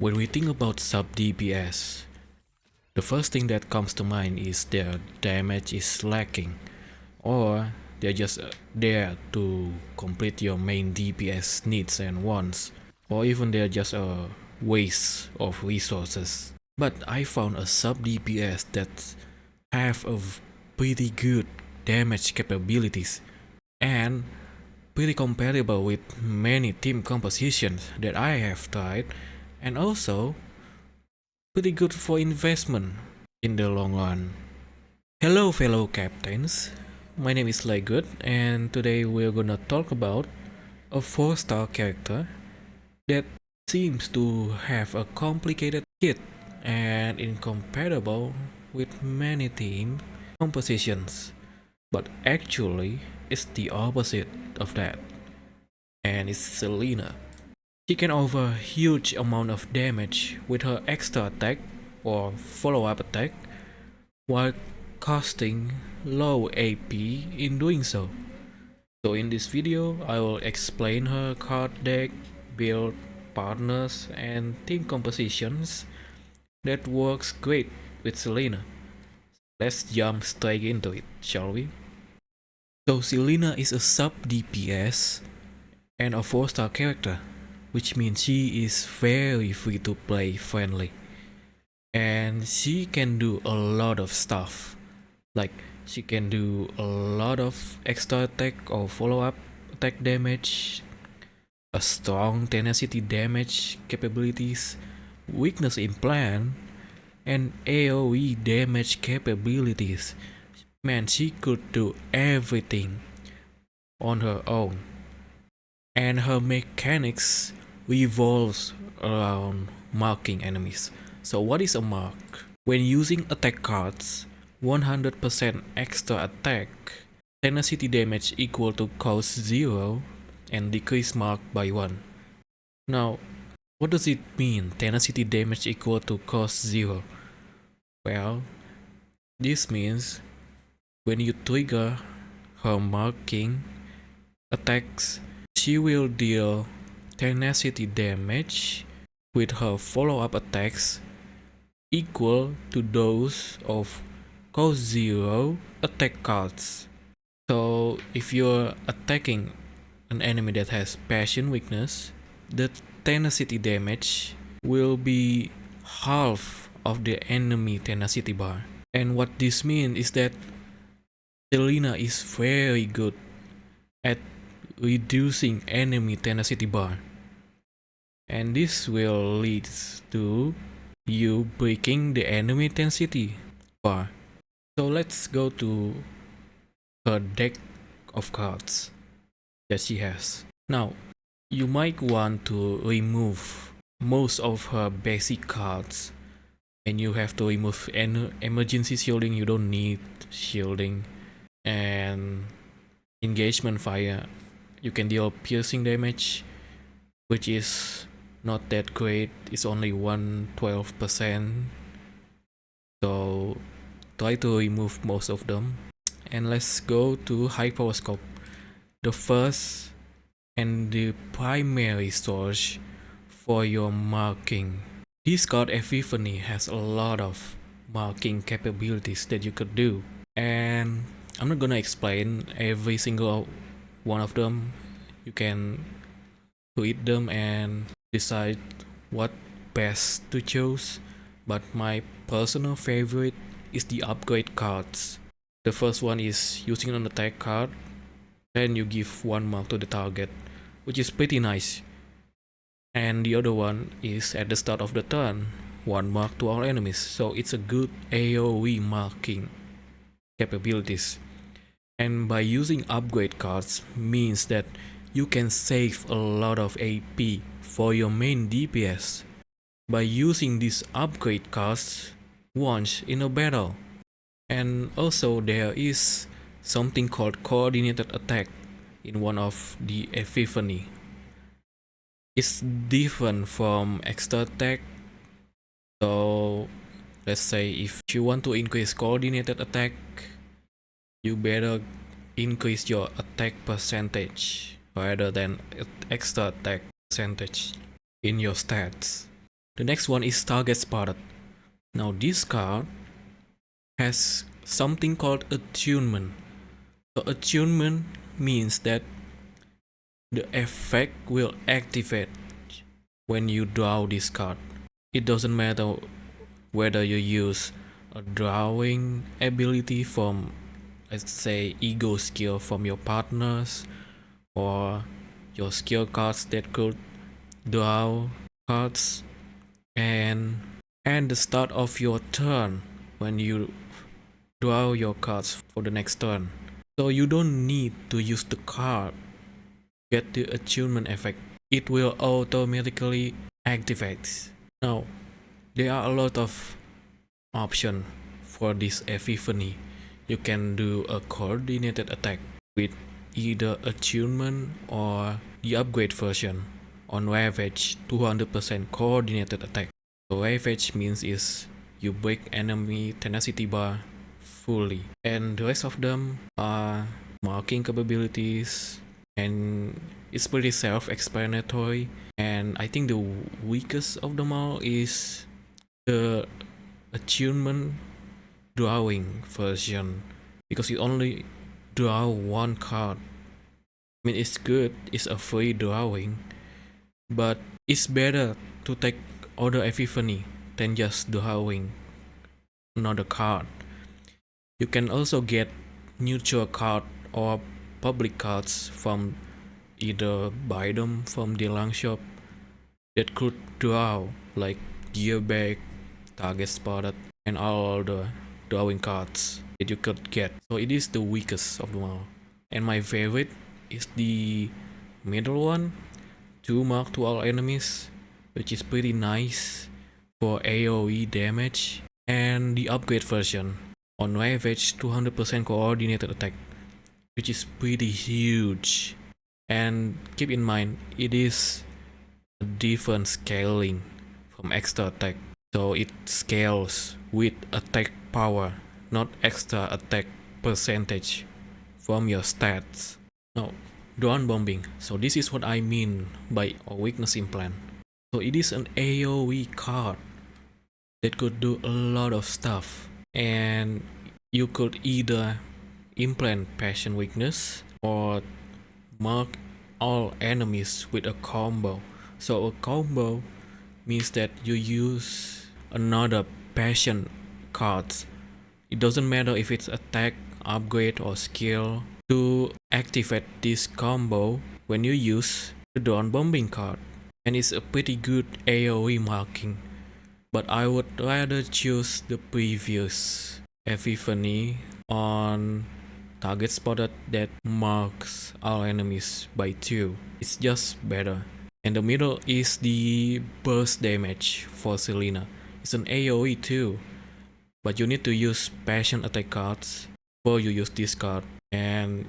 When we think about sub DPS, the first thing that comes to mind is their damage is lacking, or they're just there to complete your main DPS needs and wants, or even they're just a waste of resources. But I found a sub DPS that have a pretty good damage capabilities and pretty compatible with many team compositions that I have tried, and also pretty good for investment in the long run. Hello fellow captains, my name is Good and today we're gonna talk about a 4-star character that seems to have a complicated kit and incompatible with many team compositions, but actually it's the opposite of that, and it's Selena. She can offer huge amount of damage with her extra attack or follow-up attack while costing low AP in doing so. So in this video I will explain her card deck, build, partners and team compositions that works great with Selena. Let's jump straight into it, shall we? So Selena is a sub DPS and a 4-star character, which means she is very free to play friendly. And she can do a lot of stuff. Like she can do a lot of extra attack or follow-up attack damage, a strong tenacity damage capabilities, weakness implant, and AoE damage capabilities. Man, she could do everything on her own. And her mechanics revolves around marking enemies. So what is a mark? When using attack cards, 100% extra attack, tenacity damage equal to cost 0 and decrease mark by 1. Now, what does it mean, tenacity damage equal to cost 0? Well, this means when you trigger her marking attacks, she will deal tenacity damage with her follow-up attacks equal to those of cost 0 attack cards. So if you're attacking an enemy that has passion weakness, the tenacity damage will be half of the enemy tenacity bar. And what this means is that Selena is very good at reducing enemy tenacity bar, and this will lead to you breaking the enemy tenacity bar. So let's go to her deck of cards that she has. Now you might want to remove most of her basic cards, and you have to remove emergency shielding. You don't need shielding, and engagement fire. You can deal piercing damage, which is not that great. It's only 112%. So try to remove most of them. And let's go to high power scope. The first and the primary source for your marking. This card Epiphany has a lot of marking capabilities that you could do, and I'm not gonna explain every single one of them. You can read them and decide what best to choose, but my personal favorite is the upgrade cards. The first one is using an attack card, then you give 1 mark to the target, which is pretty nice. And the other one is at the start of the turn, 1 mark to all enemies, so it's a good AoE marking capabilities. And by using upgrade cards means that you can save a lot of AP for your main DPS by using these upgrade cards once in a battle. And also there is something called coordinated attack in one of the Epiphany. It's different from extra attack. So let's say if you want to increase coordinated attack, you better increase your attack percentage rather than extra attack percentage in your stats. The next one is target spotted. Now this card has something called attunement. So attunement means that the effect will activate when you draw this card. It doesn't matter whether you use a drawing ability from, let's say, ego skill from your partners, or your skill cards that could draw cards, and the start of your turn when you draw your cards for the next turn. So you don't need to use the card to get the attunement effect. It will automatically activate. Now, there are a lot of options for this epiphany. You can do a coordinated attack with either attunement or the upgrade version on Ravage 200% coordinated attack. So Ravage means is you break enemy tenacity bar fully, and the rest of them are marking capabilities, and it's pretty self-explanatory. And I think the weakest of them all is the attunement drawing version, because you only draw one card. I mean, it's good, it's a free drawing, but it's better to take other epiphany than just drawing another card. You can also get neutral card or public cards from either buy them from the long shop that could draw, like gear bag, target spotted, and all the drawing cards that you could get. So it is the weakest of them all. And my favorite is the middle one, 2 mark to all enemies, which is pretty nice for AoE damage, and the upgrade version on Ravage 200% coordinated attack, which is pretty huge. And keep in mind, it is a different scaling from extra attack, so it scales with attack power, not extra attack percentage from your stats. Now, drone bombing. So this is what I mean by a weakness implant. So it is an AoE card that could do a lot of stuff, and you could either implant passion weakness or mark all enemies with a combo. So a combo means that you use another passion cards. It doesn't matter if it's attack, upgrade, or skill. To activate this combo when you use the drone bombing card, and it's a pretty good AoE marking. But I would rather choose the previous epiphany on target spotted that marks all enemies by 2. It's just better. And the middle is the burst damage for Selena. It's an AoE too, but you need to use passion attack cards before you use this card. And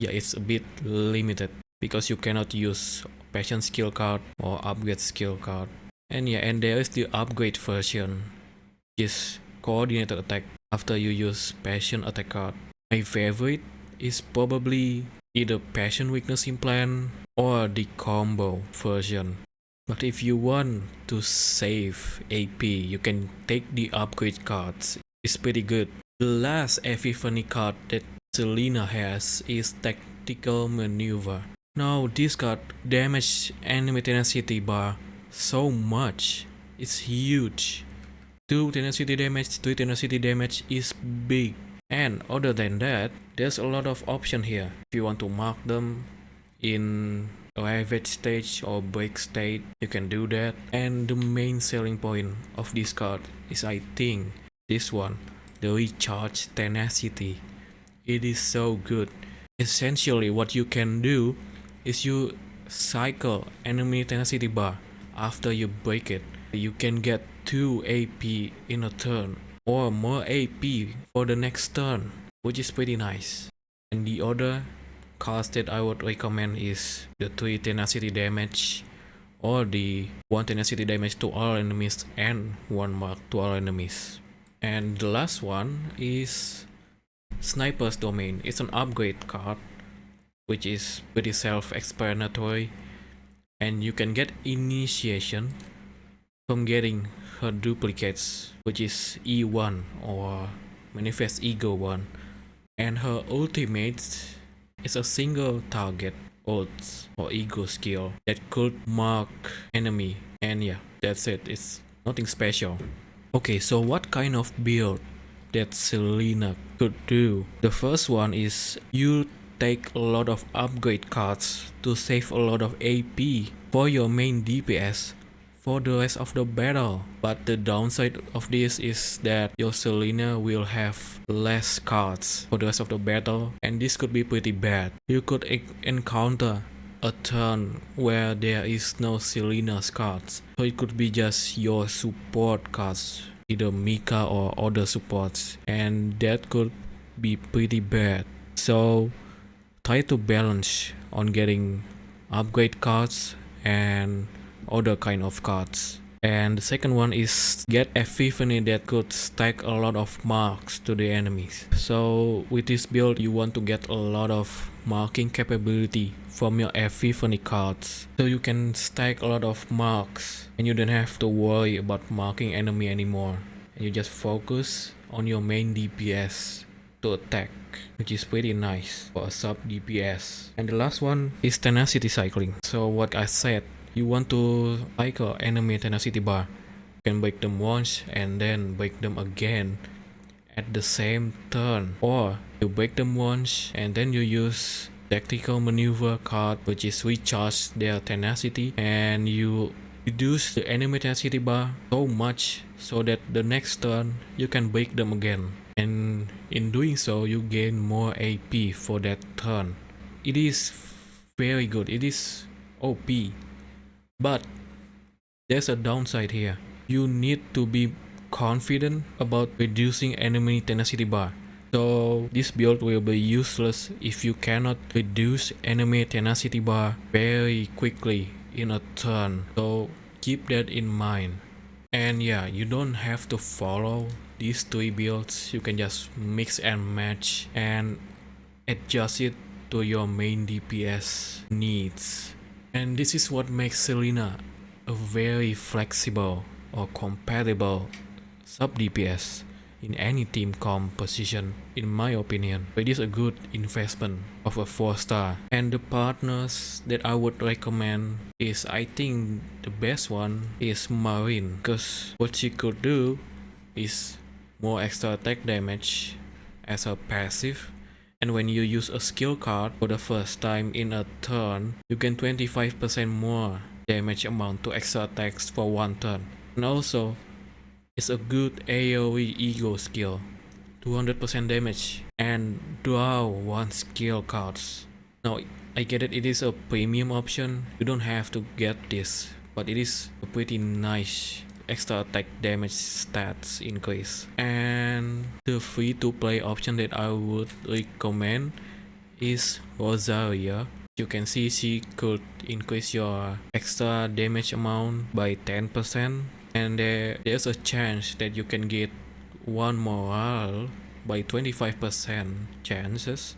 yeah, it's a bit limited because you cannot use passion skill card or upgrade skill card. And yeah, and there is the upgrade version, which is coordinated attack after you use passion attack card. My favorite is probably either passion weakness implant or the combo version. But if you want to save AP, you can take the upgrade cards. It's pretty good. The last epiphany card that Selena has is tactical maneuver. Now this card damage enemy tenacity bar so much. It's huge. 2 tenacity damage, 3 tenacity damage is big. And other than that, there's a lot of option here. If you want to mark them in ravage stage or break state, you can do that. And the main selling point of this card is, I think, this one, the recharge tenacity. It is so good. Essentially what you can do is you cycle enemy tenacity bar after you break it. You can get 2 AP in a turn or more AP for the next turn, which is pretty nice. And the other cards that I would recommend is the 3 tenacity damage or the 1 tenacity damage to all enemies and 1 mark to all enemies. And the last one is Sniper's Domain. It's an upgrade card, which is pretty self-explanatory, and you can get initiation from getting her duplicates, which is E1 or Manifest Ego 1, and her ultimate is a single target ult or ego skill that could mark enemy, and yeah, that's it. It's nothing special. Okay, so what kind of build that Selena could do? The first one is you take a lot of upgrade cards to save a lot of AP for your main DPS for the rest of the battle. But the downside of this is that your Selena will have less cards for the rest of the battle, and this could be pretty bad. You could encounter a turn where there is no Selena's cards, so it could be just your support cards, either Mika or other supports, and that could be pretty bad. So try to balance on getting upgrade cards and other kind of cards. And the second one is get epiphany that could stack a lot of marks to the enemies. So with this build you want to get a lot of marking capability from your epiphany cards, so you can stack a lot of marks and you don't have to worry about marking enemy anymore, and you just focus on your main DPS to attack, which is pretty nice for a sub DPS. And the last one is tenacity cycling. So what I said, you want to cycle enemy tenacity bar, you can break them once and then break them again at the same turn, or you break them once and then you use tactical maneuver card, which is recharge their tenacity, and you reduce the enemy tenacity bar so much so that the next turn you can break them again, and in doing so you gain more AP for that turn. It is very good, it is OP, but there's a downside here. You need to be confident about reducing enemy tenacity bar. So this build will be useless if you cannot reduce enemy tenacity bar very quickly in a turn. So keep that in mind. And yeah, you don't have to follow these three builds. You can just mix and match and adjust it to your main DPS needs. And this is what makes Selena a very flexible or compatible sub DPS in any team composition, in my opinion. It is a good investment of a 4-star. And the partners that I would recommend is, I think the best one is Marine, because what she could do is more extra attack damage as a passive, and when you use a skill card for the first time in a turn, you gain 25% more damage amount to extra attacks for one turn. And also, it's a good AoE ego skill, 200% damage, and draw one skill cards. Now, I get it, it is a premium option, you don't have to get this, but it is a pretty nice extra attack damage stats increase. And the free to play option that I would recommend is Rosaria. You can see she could increase your extra damage amount by 10%, and there's a chance that you can get one morale by 25% chances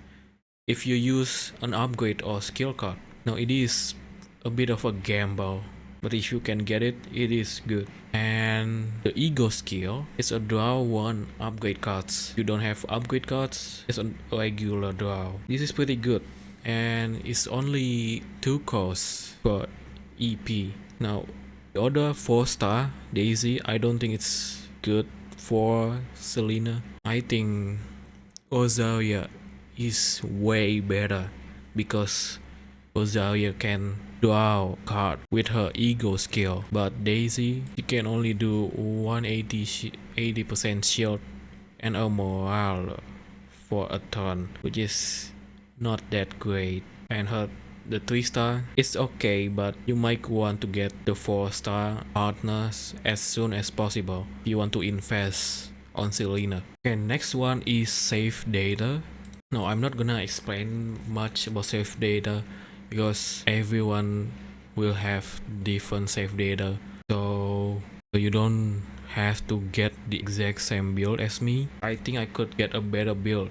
if you use an upgrade or skill card. Now it is a bit of a gamble, but if you can get it, it is good. And the ego skill is a draw one upgrade cards. You don't have upgrade cards, it's a regular draw. This is pretty good, and it's only 2 costs for EP. Now the other 4-star Daisy, I don't think it's good for Selena. I think Rosaria is way better, because Rosaria can draw card with her ego skill, but Daisy, she can only do 80% shield and a morale for a turn, which is not that great. And the 3-star is okay, but you might want to get the 4-star partners as soon as possible if you want to invest on Selena. Okay, next one is save data. No, I'm not gonna explain much about save data, because everyone will have different save data, so you don't have to get the exact same build as me. I think I could get a better build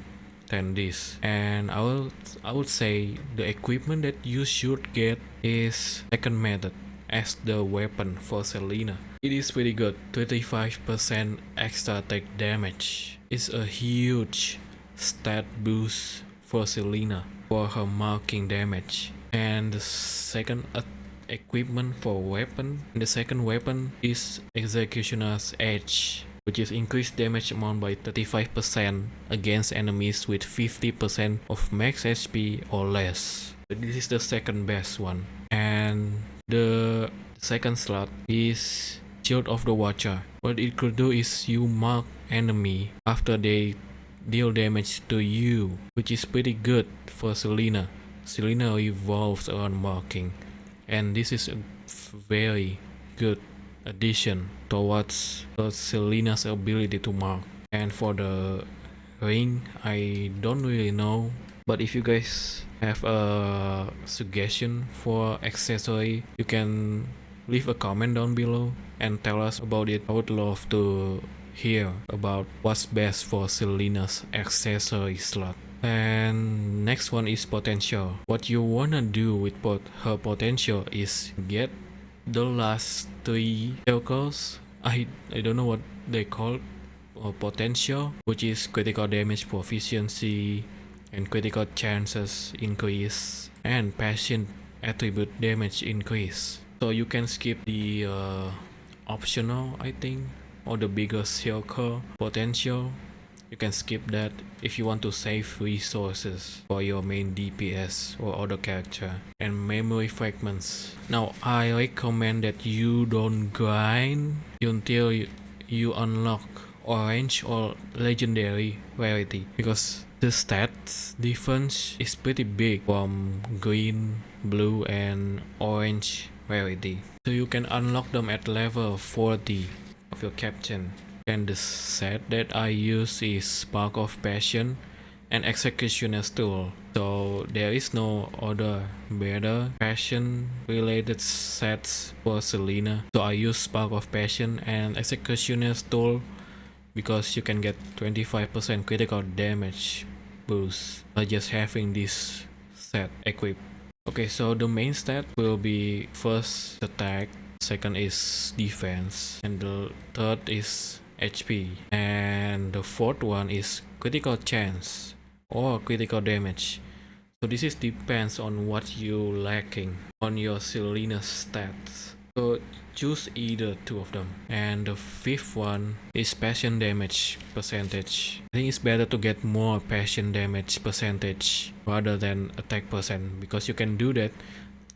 than this, and I would say the equipment that you should get is second method as the weapon for Selena. It is pretty good. 25% extra attack damage. It's a huge stat boost for Selena for her marking damage. And the second equipment for weapon. The second weapon is Executioner's Edge, which is increased damage amount by 35% against enemies with 50% of max HP or less. This is the second best one. And the second slot is Shield of the Watcher. What it could do is you mark enemy after they deal damage to you, which is pretty good for Selena. Selena evolves around marking, and this is a very good addition towards Selena's ability to mark. And for the ring, I don't really know, but if you guys have a suggestion for accessory, you can leave a comment down below and tell us about it. I would love to hear about what's best for Selena's accessory slot. And next one is potential. What you wanna do with her potential is get the last 3 circles. I don't know what they call potential, which is critical damage proficiency and critical chances increase and passion attribute damage increase. So you can skip the optional, I think, or the bigger circle potential. You can skip that if you want to save resources for your main DPS or other character. And memory fragments. Now I recommend that you don't grind until you unlock orange or legendary rarity, because the stats difference is pretty big from green, blue and orange rarity. So you can unlock them at level 40 of your captain. And the set that I use is Spark of Passion and Executioner's Tool. So there is no other better passion related sets for Selena. So I use Spark of Passion and Executioner's Tool because you can get 25% critical damage boost by just having this set equipped. Okay, so the main stat will be first attack, second is defense, and the third is HP, and the fourth one is critical chance or critical damage. So this is depends on what you lacking on your Selena stats. So choose either two of them. And the fifth one is passion damage percentage. I think it's better to get more passion damage percentage rather than attack percent, because you can do that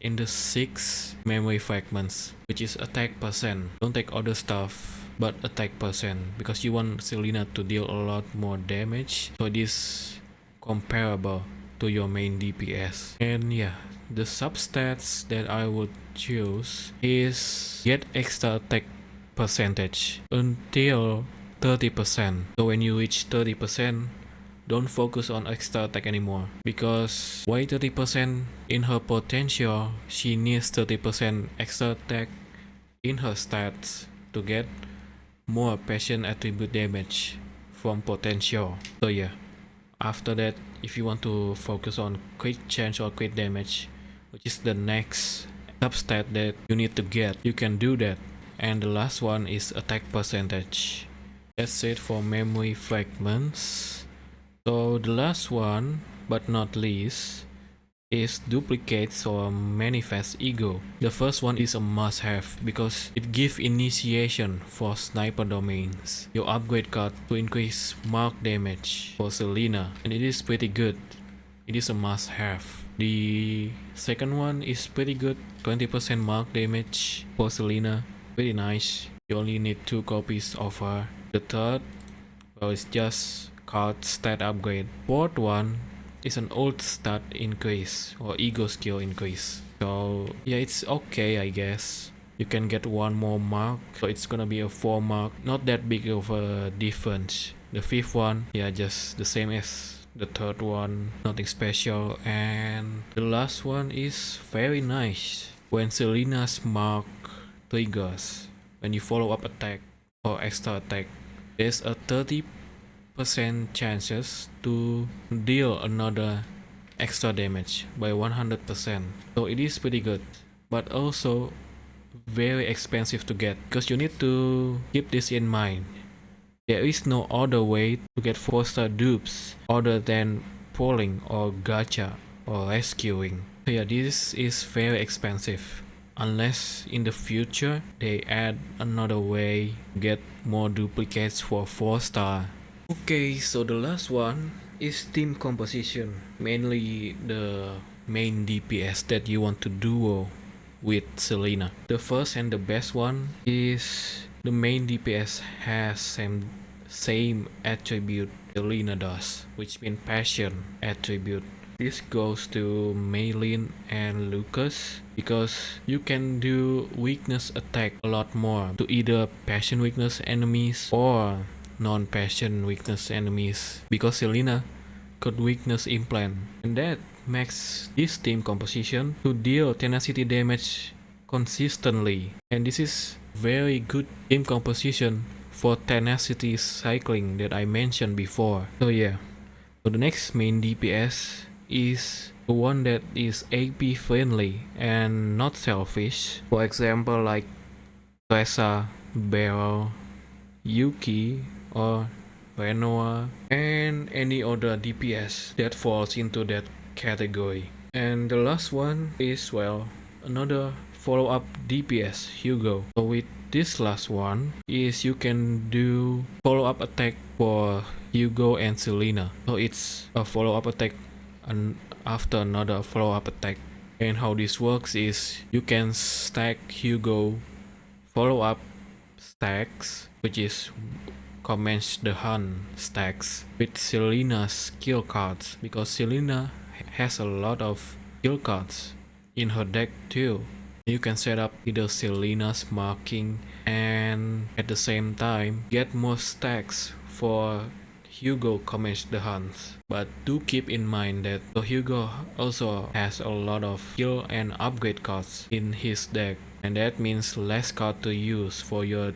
in the 6 memory fragments, which is attack percent. Don't take other stuff but attack percent, because you want Selena to deal a lot more damage, so it is comparable to your main DPS. And yeah, the substats that I would choose is get extra attack percentage until 30%. So when you reach 30%, don't focus on extra attack anymore, because why 30%? In her potential she needs 30% extra attack in her stats to get more passion attribute damage from potential. So yeah, after that, if you want to focus on crit chance or crit damage, which is the next substat that you need to get, you can do that. And the last one is attack percentage. That's it for memory fragments. So the last one but not least is duplicates or manifest ego. The first one is a must-have because it gives initiation for sniper domains. Your upgrade card to increase mark damage for Selena, and it is pretty good. It is a must-have. The second one is pretty good, 20% mark damage for Selena, pretty nice. You only need 2 copies of her. The third, well, it's just card stat upgrade. Fourth one is an old stat increase or ego skill increase. So yeah, it's okay, I guess. You can get 1 more mark, so it's gonna be a 4 mark. Not that big of a difference. The fifth one, yeah, just the same as the third one, nothing special. And the last one is very nice. When Selena's mark triggers, when you follow up attack or extra attack, there's a 30% chances to deal another extra damage by 100%. So it is pretty good. But also very expensive to get, because you need to keep this in mind. There is no other way to get 4-star dupes other than polling or gacha or rescuing. So yeah, this is very expensive. Unless in the future they add another way to get more duplicates for 4-star. Okay, so the last one is team composition. Mainly the main DPS that you want to duo with Selena. The first and the best one is the main DPS has same attribute Selena does, which means passion attribute. This goes to Maylin and Lucas because you can do weakness attack a lot more to either passion weakness enemies or non-passion weakness enemies, because Selena got weakness implant, and that makes this team composition to deal tenacity damage consistently, and this is very good team composition for tenacity cycling that I mentioned before. So yeah, so the next main DPS is the one that is AP friendly and not selfish. For example, like Reza, Beryl, Yuki, or Renoa, and any other DPS that falls into that category. And the last one is, well, another follow-up DPS, Hugo. So with this last one is you can do follow-up attack for Hugo and Selena. So it's a follow-up attack and after another follow-up attack. And how this works is you can stack Hugo follow-up stacks, which is commence the hunt stacks, with Selena's skill cards, because Selena has a lot of skill cards in her deck too. You can set up either Selena's marking and at the same time get more stacks for Hugo commence the hunts. But do keep in mind that Hugo also has a lot of skill and upgrade cards in his deck, and that means less card to use for your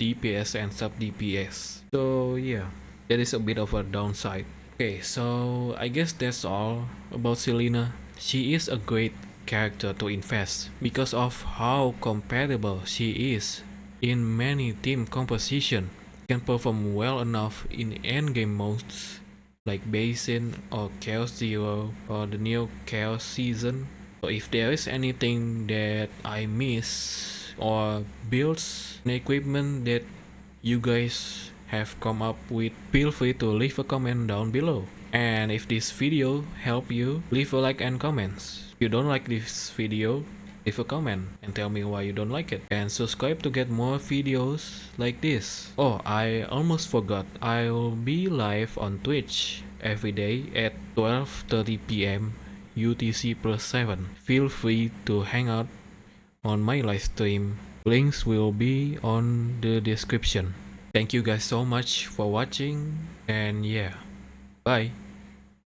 DPS and sub DPS. So yeah, that is a bit of a downside. Okay, so I guess that's all about Selena. She is a great character to invest because of how compatible she is in many team composition. Can perform well enough in endgame modes like Basin or Chaos Zero or the new Chaos season. So if there is anything that I miss or builds and equipment that you guys have come up with, feel free to leave a comment down below. And if this video helped you, leave a like and comments. If you don't like this video, leave a comment and tell me why you don't like it, and subscribe to get more videos like this. Oh, I almost forgot, I'll be live on Twitch every day at 12:30 p.m. UTC +7. Feel free to hang out on my live stream. Links will be on the description. Thank you guys so much for watching, and yeah, bye.